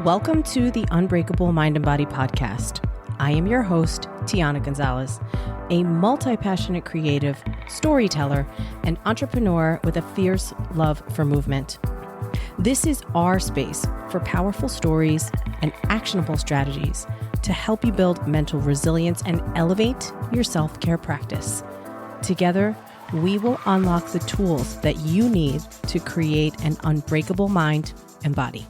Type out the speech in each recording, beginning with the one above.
Welcome to the Unbreakable Mind and Body podcast. I am your host, Tiana Gonzalez, a multi-passionate creative, storyteller, and entrepreneur with a fierce love for movement. This is our space for powerful stories and actionable strategies to help you build mental resilience and elevate your self-care practice. Together, we will unlock the tools that you need to create an unbreakable mind and body.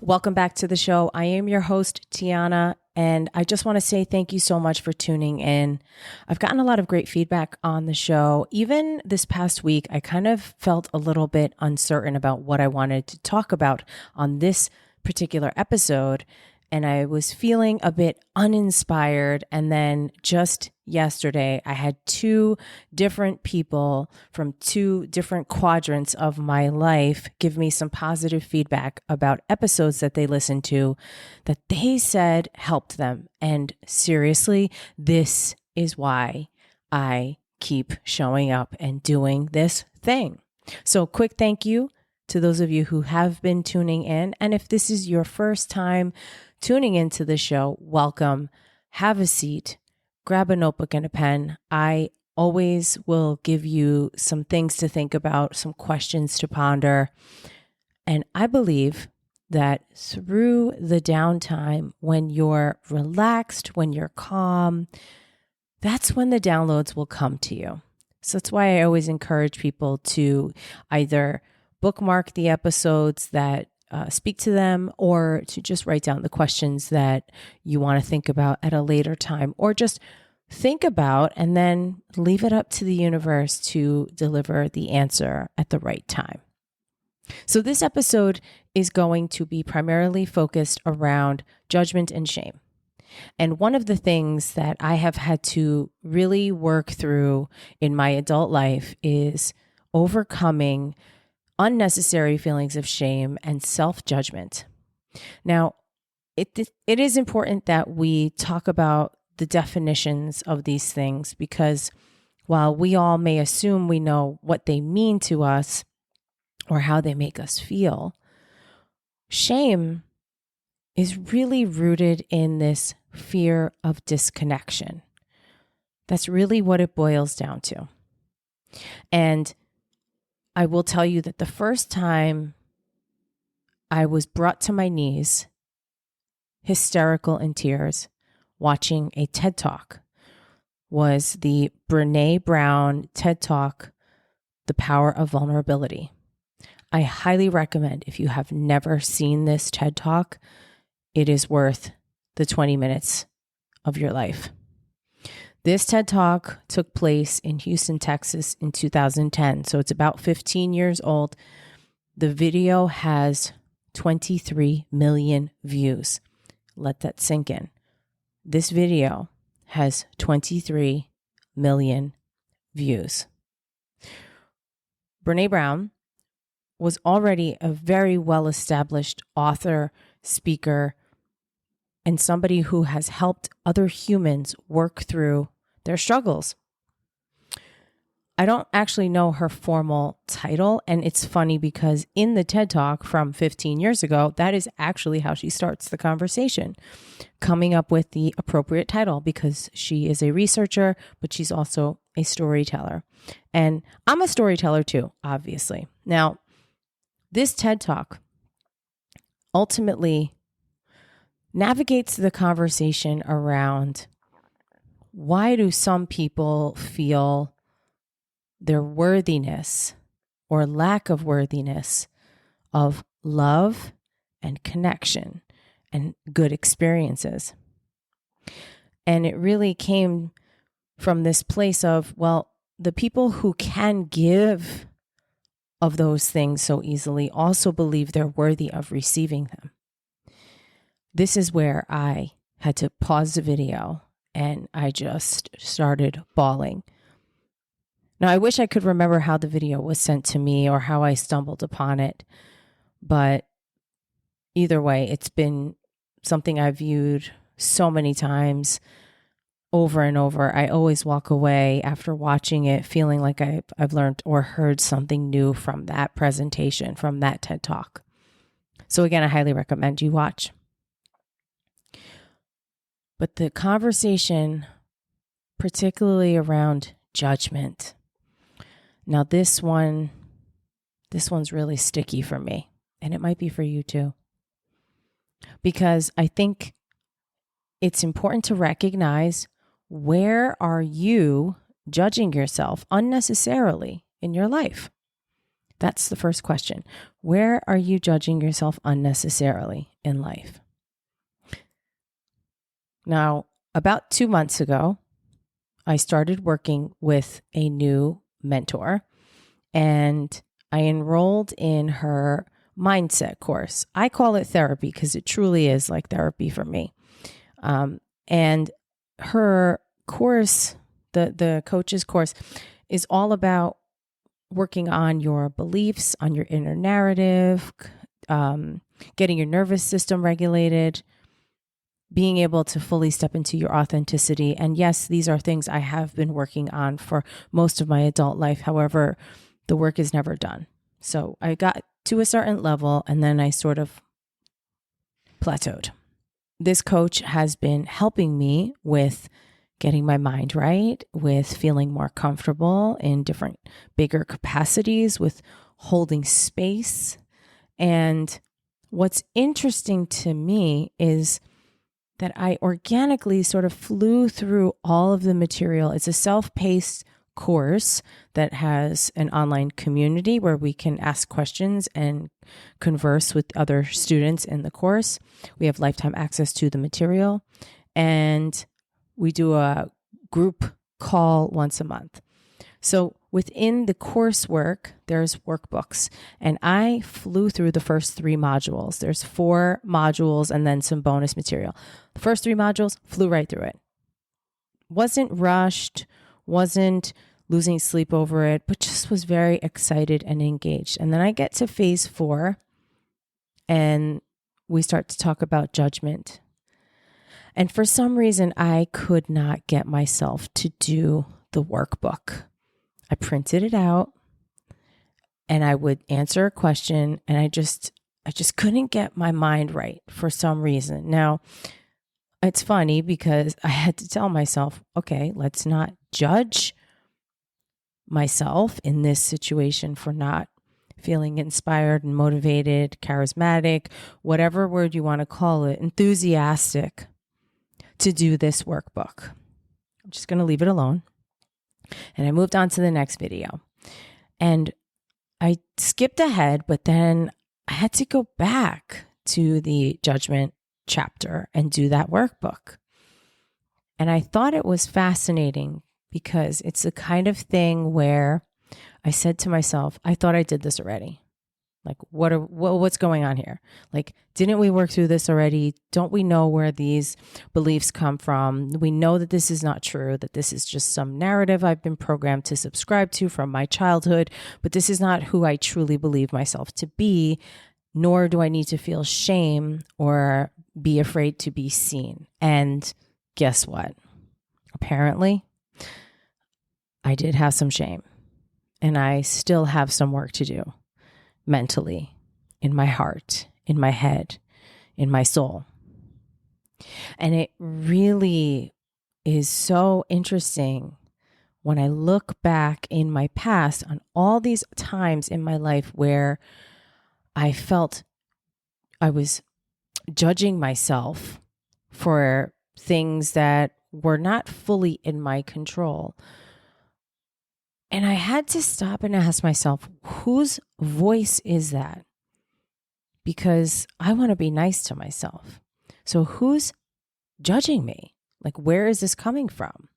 Welcome back to the show. I am your host, Tiana, and I just want to say thank you so much for tuning in. I've gotten a lot of great feedback on the show. Even this past week, I kind of felt a little bit uncertain about what I wanted to talk about on this particular episode, and I was feeling a bit uninspired. And then just yesterday, I had two different people from two different quadrants of my life give me some positive feedback about episodes that they listened to that they said helped them. And seriously, this is why I keep showing up and doing this thing. So quick thank you to those of you who have been tuning in. And if this is your first time tuning into the show, welcome. Have a seat. Grab a notebook and a pen. I always will give you some things to think about, some questions to ponder. And I believe that through the downtime, when you're relaxed, when you're calm, that's when the downloads will come to you. So that's why I always encourage people to either bookmark the episodes that speak to them, or to just write down the questions that you want to think about at a later time, or just think about and then leave it up to the universe to deliver the answer at the right time. So this episode is going to be primarily focused around judgment and shame. And one of the things that I have had to really work through in my adult life is overcoming unnecessary feelings of shame and self-judgment. Now, it is important that we talk about the definitions of these things, because while we all may assume we know what they mean to us or how they make us feel, shame is really rooted in this fear of disconnection. That's really what it boils down to. And I will tell you that the first time I was brought to my knees, hysterical in tears, watching a TED Talk was the Brené Brown TED Talk, The Power of Vulnerability. I highly recommend, if you have never seen this TED Talk, it is worth the 20 minutes of your life. This TED Talk took place in Houston, Texas in 2010. So it's about 15 years old. The video has 23 million views. Let that sink in. This video has 23 million views. Brené Brown was already a very well-established author, speaker, and somebody who has helped other humans work through their struggles. I don't actually know her formal title, and it's funny because in the TED Talk from 15 years ago, that is actually how she starts the conversation, coming up with the appropriate title, because she is a researcher, but she's also a storyteller. And I'm a storyteller too, obviously. Now, this TED Talk ultimately navigates the conversation around why do some people feel their worthiness or lack of worthiness of love and connection and good experiences. And it really came from this place of, well, the people who can give of those things so easily also believe they're worthy of receiving them. This is where I had to pause the video and I just started bawling. Now, I wish I could remember how the video was sent to me or how I stumbled upon it, but either way, it's been something I've viewed so many times over and over. I always walk away after watching it feeling like I've learned or heard something new from that presentation, from that TED Talk. So again, I highly recommend you watch. But the conversation, particularly around judgment. Now this one's really sticky for me, and it might be for you too. Because I think it's important to recognize, where are you judging yourself unnecessarily in your life? That's the first question. Where are you judging yourself unnecessarily in life? Now, about 2 months ago, I started working with a new mentor, and I enrolled in her mindset course. I call it therapy because it truly is like therapy for me. And her course, the coach's course, is all about working on your beliefs, on your inner narrative, getting your nervous system regulated, being able to fully step into your authenticity. And yes, these are things I have been working on for most of my adult life. However, the work is never done. So I got to a certain level and then I sort of plateaued. This coach has been helping me with getting my mind right, with feeling more comfortable in different bigger capacities, with holding space. And what's interesting to me is that I organically sort of flew through all of the material. It's a self-paced course that has an online community where we can ask questions and converse with other students in the course. We have lifetime access to the material, and we do a group call once a month. So within the coursework, there's workbooks, and I flew through the first 3 modules. There's 4 modules and then some bonus material. The first 3 modules, flew right through it. Wasn't rushed, wasn't losing sleep over it, but just was very excited and engaged. And then I get to phase 4, and we start to talk about judgment. And for some reason, I could not get myself to do the workbook. I printed it out and I would answer a question, and I just couldn't get my mind right for some reason. Now, it's funny because I had to tell myself, okay, let's not judge myself in this situation for not feeling inspired and motivated, charismatic, whatever word you want to call it, enthusiastic to do this workbook. I'm just going to leave it alone. And I moved on to the next video. And I skipped ahead, but then I had to go back to the judgment chapter and do that workbook. And I thought it was fascinating because it's the kind of thing where I said to myself, I thought I did this already. Like, what's going on here? Like, didn't we work through this already? Don't we know where these beliefs come from? We know that this is not true, that this is just some narrative I've been programmed to subscribe to from my childhood, but this is not who I truly believe myself to be, nor do I need to feel shame or be afraid to be seen. And guess what? Apparently, I did have some shame, and I still have some work to do. Mentally, in my heart, in my head, in my soul. And it really is so interesting when I look back in my past on all these times in my life where I felt I was judging myself for things that were not fully in my control. And I had to stop and ask myself, whose voice is that? Because I want to be nice to myself. So who's judging me? Like, where is this coming from?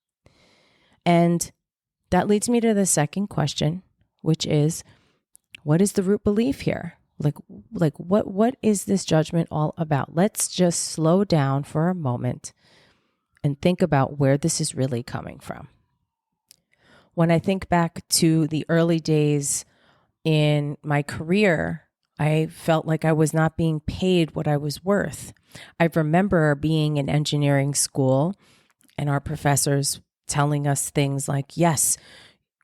And that leads me to the second question, which is, what is the root belief here? Like what is this judgment all about? Let's just slow down for a moment and think about where this is really coming from. When I think back to the early days in my career, I felt like I was not being paid what I was worth. I remember being in engineering school and our professors telling us things like, yes,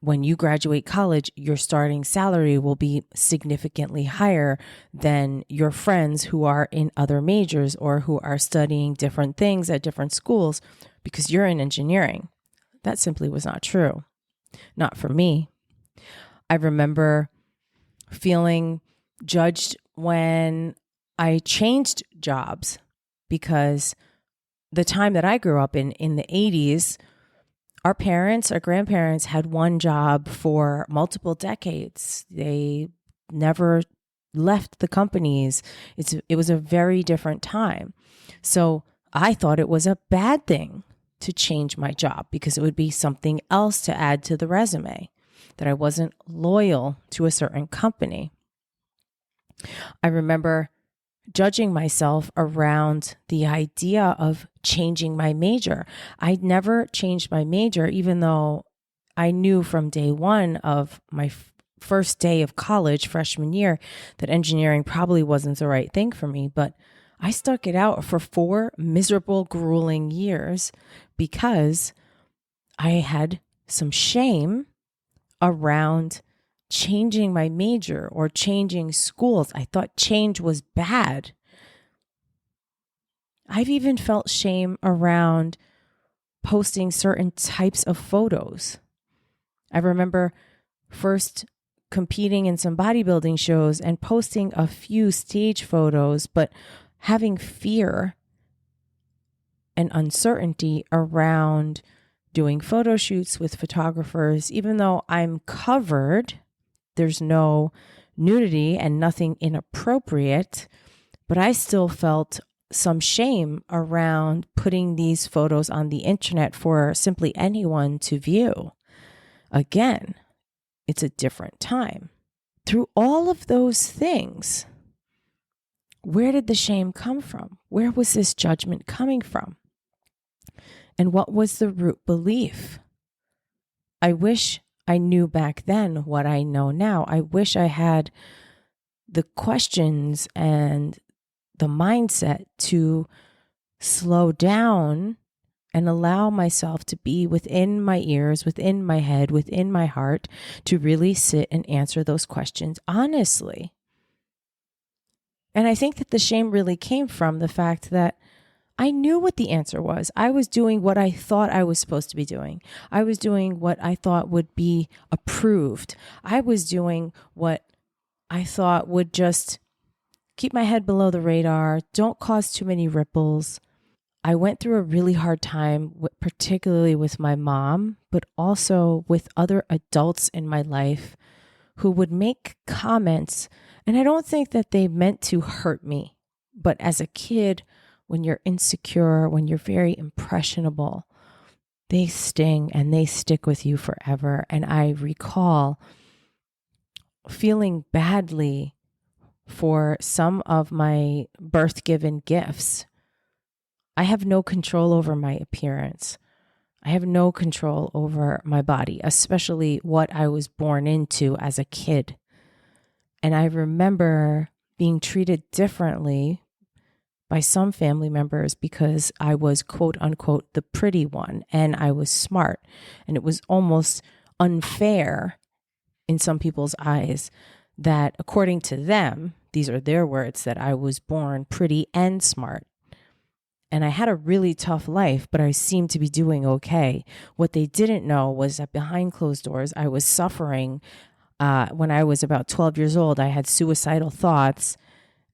when you graduate college, your starting salary will be significantly higher than your friends who are in other majors or who are studying different things at different schools because you're in engineering. That simply was not true. Not for me. I remember feeling judged when I changed jobs because the time that I grew up in the 80s, our grandparents had one job for multiple decades. They never left the companies. It was a very different time. So I thought it was a bad thing to change my job because it would be something else to add to the resume, that I wasn't loyal to a certain company. I remember judging myself around the idea of changing my major. I'd never changed my major, even though I knew from day one of my first day of college, freshman year, that engineering probably wasn't the right thing for me. But I stuck it out for 4 miserable, grueling years because I had some shame around changing my major or changing schools. I thought change was bad. I've even felt shame around posting certain types of photos. I remember first competing in some bodybuilding shows and posting a few stage photos, but having fear and uncertainty around doing photo shoots with photographers, even though I'm covered. There's no nudity and nothing inappropriate, but I still felt some shame around putting these photos on the internet for simply anyone to view. Again, it's a different time. Through all of those things, where did the shame come from? Where was this judgment coming from? And what was the root belief? I wish I knew back then what I know now. I wish I had the questions and the mindset to slow down and allow myself to be within my ears, within my head, within my heart, to really sit and answer those questions honestly. And I think that the shame really came from the fact that I knew what the answer was. I was doing what I thought I was supposed to be doing. I was doing what I thought would be approved. I was doing what I thought would just keep my head below the radar, don't cause too many ripples. I went through a really hard time, particularly with my mom, but also with other adults in my life who would make comments. And I don't think that they meant to hurt me. But as a kid, when you're insecure, when you're very impressionable, they sting and they stick with you forever. And I recall feeling badly for some of my birth-given gifts. I have no control over my appearance. I have no control over my body, especially what I was born into as a kid. And I remember being treated differently by some family members because I was quote unquote the pretty one and I was smart. And it was almost unfair in some people's eyes that according to them, these are their words, that I was born pretty and smart. And I had a really tough life, but I seemed to be doing okay. What they didn't know was that behind closed doors, I was suffering. When I was about 12 years old, I had suicidal thoughts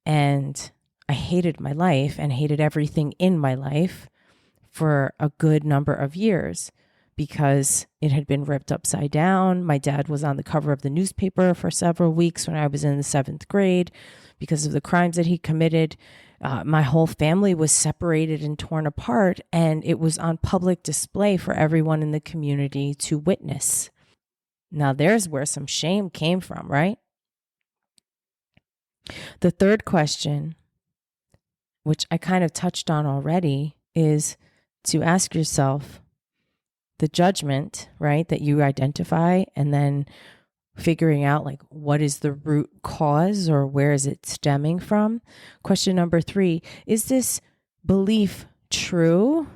and I hated my life and hated everything in my life for a good number of years because it had been ripped upside down. My dad was on the cover of the newspaper for several weeks when I was in the 7th grade because of the crimes that he committed. My whole family was separated and torn apart, and it was on public display for everyone in the community to witness. Now, there's where some shame came from, right? The third question, which I kind of touched on already, is to ask yourself the judgment, right, that you identify, and then figuring out like what is the root cause or where is it stemming from. Question number 3, is this belief true,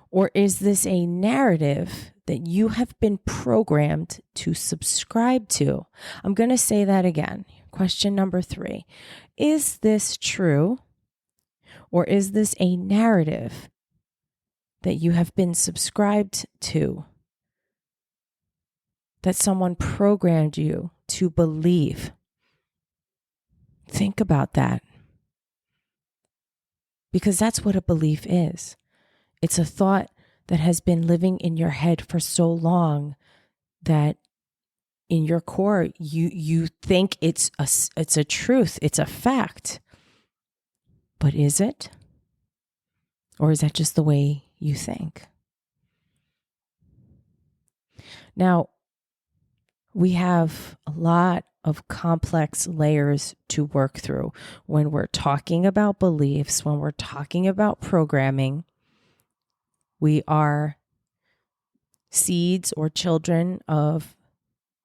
or is this a narrative that you have been programmed to subscribe to. I'm going to say that again. Question number 3. Is this true, or is this a narrative that you have been subscribed to, that someone programmed you to believe? Think about that. Because that's what a belief is. It's a thought that has been living in your head for so long that in your core, you think it's a truth, it's a fact. But is it? Or is that just the way you think? Now, we have a lot of complex layers to work through when we're talking about beliefs, when we're talking about programming. We are seeds or children of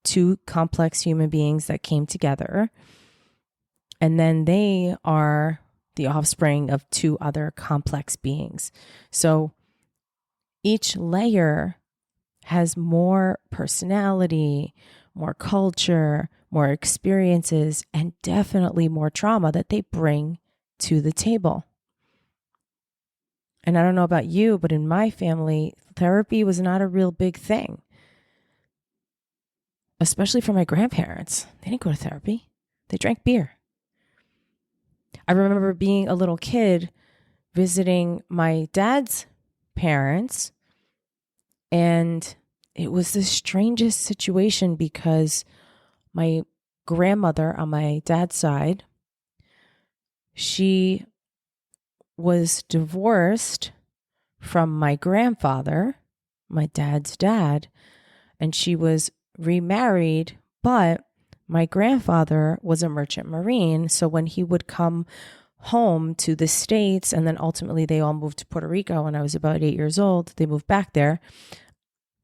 2 complex human beings that came together. And then they are the offspring of 2 other complex beings. So each layer has more personality, more culture, more experiences, and definitely more trauma that they bring to the table. And I don't know about you, but in my family, therapy was not a real big thing. Especially for my grandparents. They didn't go to therapy. They drank beer. I remember being a little kid visiting my dad's parents, and it was the strangest situation because my grandmother on my dad's side, she was divorced from my grandfather, my dad's dad, and she was remarried, but my grandfather was a merchant marine. So when he would come home to the States, and then ultimately they all moved to Puerto Rico when I was about 8 years old, they moved back there.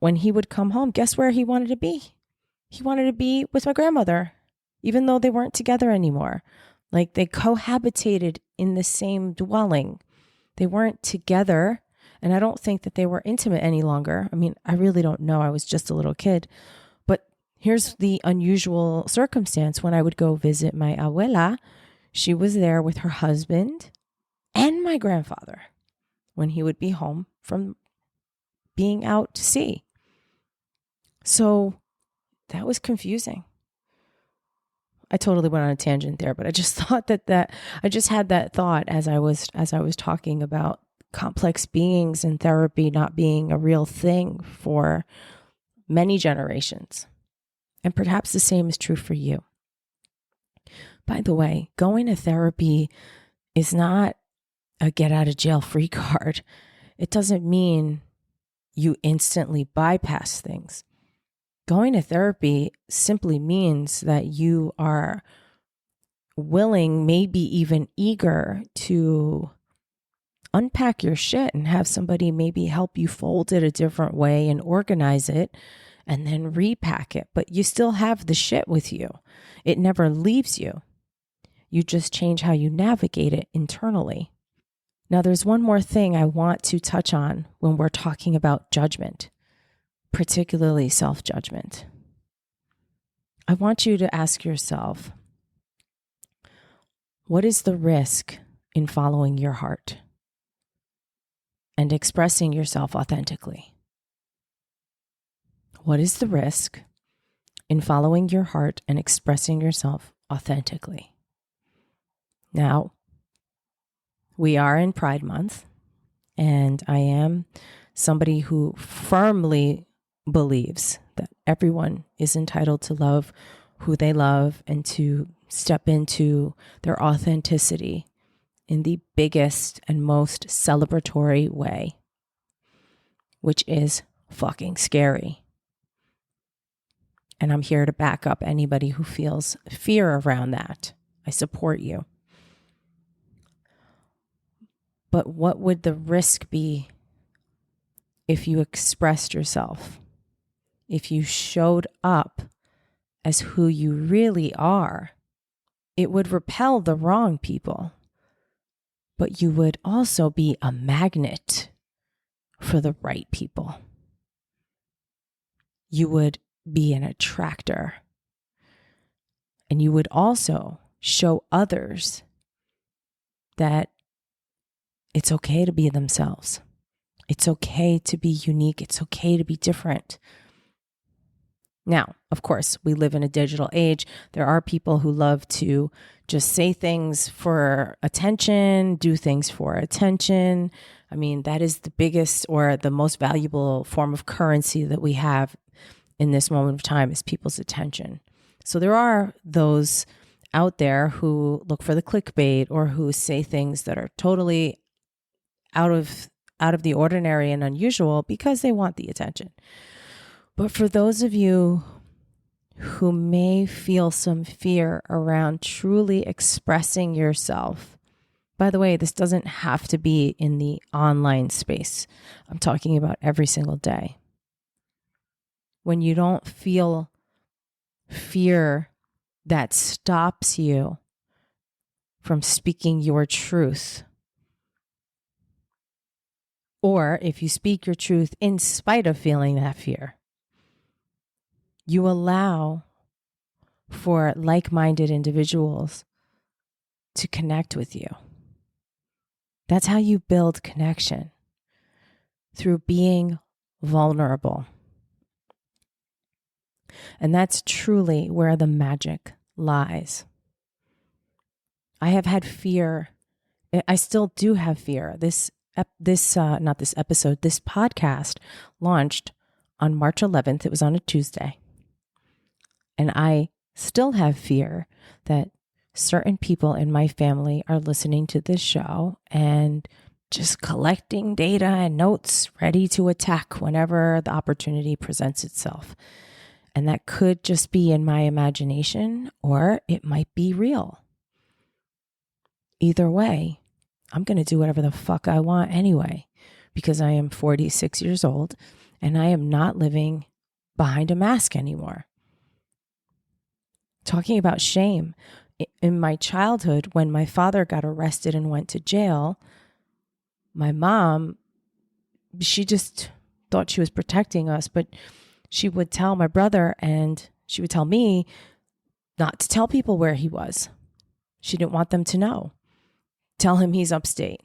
When he would come home, guess where he wanted to be? He wanted to be with my grandmother, even though they weren't together anymore. Like they cohabitated in the same dwelling. They weren't together. And I don't think that they were intimate any longer. I mean, I really don't know. I was just a little kid. But here's the unusual circumstance. When I would go visit my abuela, she was there with her husband and my grandfather when he would be home from being out to sea. So that was confusing. I totally went on a tangent there, but I just thought that I just had that thought as I was talking about complex beings and therapy not being a real thing for many generations. And perhaps the same is true for you. By the way, going to therapy is not a get out of jail free card. It doesn't mean you instantly bypass things. Going to therapy simply means that you are willing, maybe even eager to unpack your shit and have somebody maybe help you fold it a different way and organize it and then repack it. But you still have the shit with you. It never leaves you. You just change how you navigate it internally. Now, there's one more thing I want to touch on when we're talking about judgment, particularly self-judgment. I want you to ask yourself, what is the risk in following your heart and expressing yourself authentically? What is the risk in following your heart and expressing yourself authentically? Now, we are in Pride Month, and I am somebody who firmly believes that everyone is entitled to love who they love and to step into their authenticity in the biggest and most celebratory way, which is fucking scary. And I'm here to back up anybody who feels fear around that. I support you. But what would the risk be if you expressed yourself? If you showed up as who you really are? It would repel the wrong people, but you would also be a magnet for the right people. you would be an attractor. And you would also show others that it's okay to be themselves. It's okay to be unique. It's okay to be different. Now, of course, we live in a digital age. There are people who love to just say things for attention, do things for attention. I mean, that is the biggest or the most valuable form of currency that we have in this moment of time is people's attention. So there are those out there who look for the clickbait or who say things that are totally out of the ordinary and unusual because they want the attention. But for those of you who may feel some fear around truly expressing yourself, by the way, this doesn't have to be in the online space. I'm talking about every single day. When you don't feel fear that stops you from speaking your truth, or if you speak your truth in spite of feeling that fear, you allow for like-minded individuals to connect with you. That's how you build connection, through being vulnerable. And that's truly where the magic lies. I have had fear. I still do have fear. This podcast launched on March 11th. It was on a Tuesday. And I still have fear that certain people in my family are listening to this show and just collecting data and notes ready to attack whenever the opportunity presents itself. And that could just be in my imagination, or it might be real. Either way, I'm going to do whatever the fuck I want anyway, because I am 46 years old and I am not living behind a mask anymore. Talking about shame, in my childhood, when my father got arrested and went to jail, my mom, she just thought she was protecting us, but she would tell my brother and she would tell me not to tell people where he was. She didn't want them to know. Tell him he's upstate.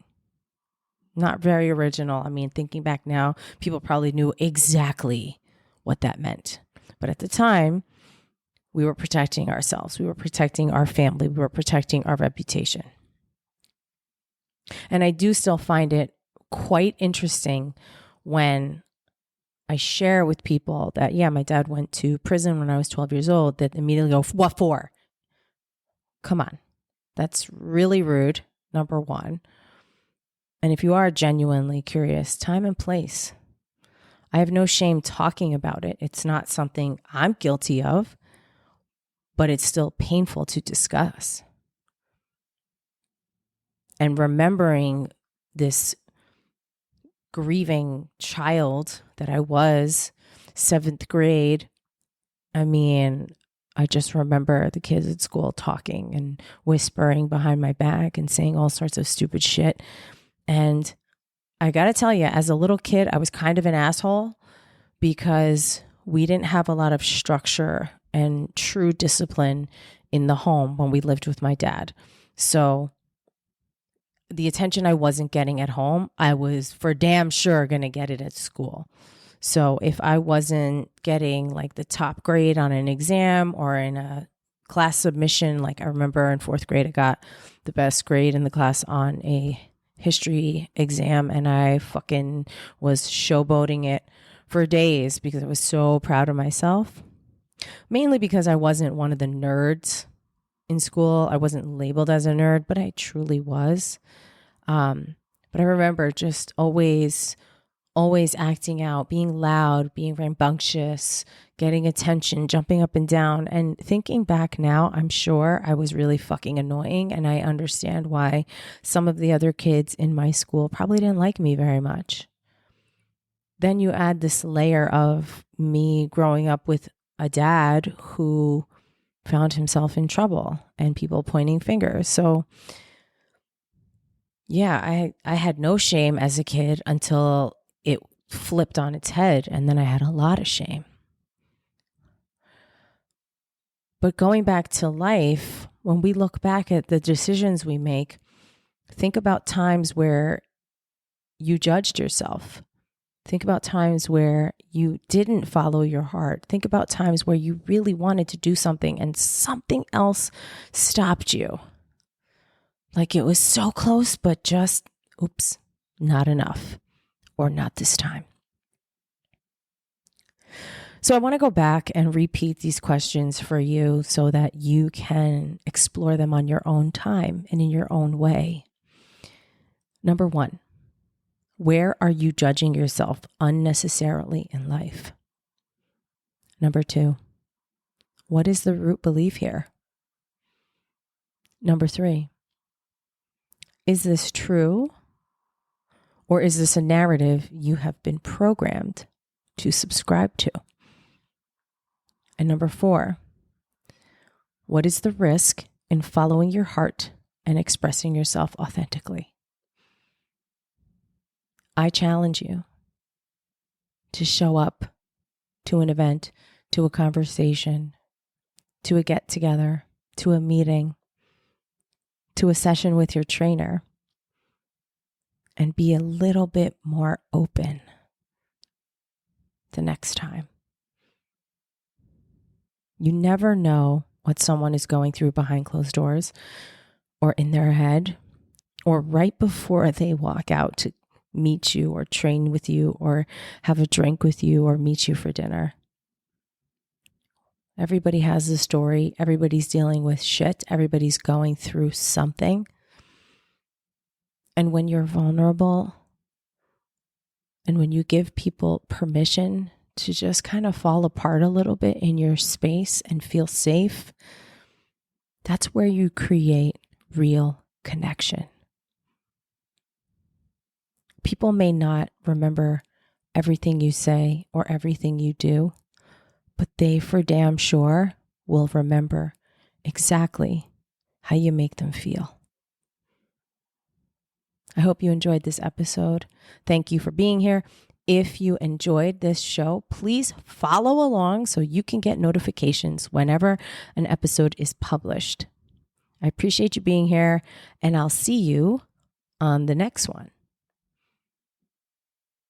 Not very original. I mean, thinking back now, people probably knew exactly what that meant. But at the time, we were protecting ourselves. We were protecting our family. We were protecting our reputation. And I do still find it quite interesting when I share with people that, yeah, my dad went to prison when I was 12 years old, that immediately go, what for? Come on. That's really rude, number one. And if you are genuinely curious, time and place. I have no shame talking about it. It's not something I'm guilty of, but it's still painful to discuss. And remembering this grieving child that I was, 7th grade, I mean, I just remember the kids at school talking and whispering behind my back and saying all sorts of stupid shit. And I got to tell you, as a little kid, I was kind of an asshole because we didn't have a lot of structure and true discipline in the home when we lived with my dad. So the attention I wasn't getting at home, I was for damn sure going to get it at school. So if I wasn't getting like the top grade on an exam or in a class submission, like I remember in 4th grade, I got the best grade in the class on a history exam, and I fucking was showboating it for days because I was so proud of myself. Mainly because I wasn't one of the nerds in school. I wasn't labeled as a nerd, but I truly was. But I remember just always acting out, being loud, being rambunctious, getting attention, jumping up and down. And thinking back now, I'm sure I was really fucking annoying. And I understand why some of the other kids in my school probably didn't like me very much. Then you add this layer of me growing up with a dad who found himself in trouble and people pointing fingers. So yeah, I had no shame as a kid until it flipped on its head. And then I had a lot of shame. But going back to life, when we look back at the decisions we make, think about times where you judged yourself. Think about times where you didn't follow your heart. Think about times where you really wanted to do something and something else stopped you. Like it was so close, but just, oops, not enough, or not this time. So I want to go back and repeat these questions for you so that you can explore them on your own time and in your own way. Number 1, where are you judging yourself unnecessarily in life? Number 2, what is the root belief here? Number 3, is this true, or is this a narrative you have been programmed to subscribe to? And number 4, what is the risk in following your heart and expressing yourself authentically? I challenge you to show up to an event, to a conversation, to a get-together, to a meeting, to a session with your trainer, and be a little bit more open the next time. You never know what someone is going through behind closed doors or in their head or right before they walk out to meet you or train with you or have a drink with you or meet you for dinner. Everybody has a story. Everybody's dealing with shit. Everybody's going through something. And when you're vulnerable and when you give people permission to just kind of fall apart a little bit in your space and feel safe, that's where you create real connection. People may not remember everything you say or everything you do, but they for damn sure will remember exactly how you make them feel. I hope you enjoyed this episode. Thank you for being here. If you enjoyed this show, please follow along so you can get notifications whenever an episode is published. I appreciate you being here, and I'll see you on the next one.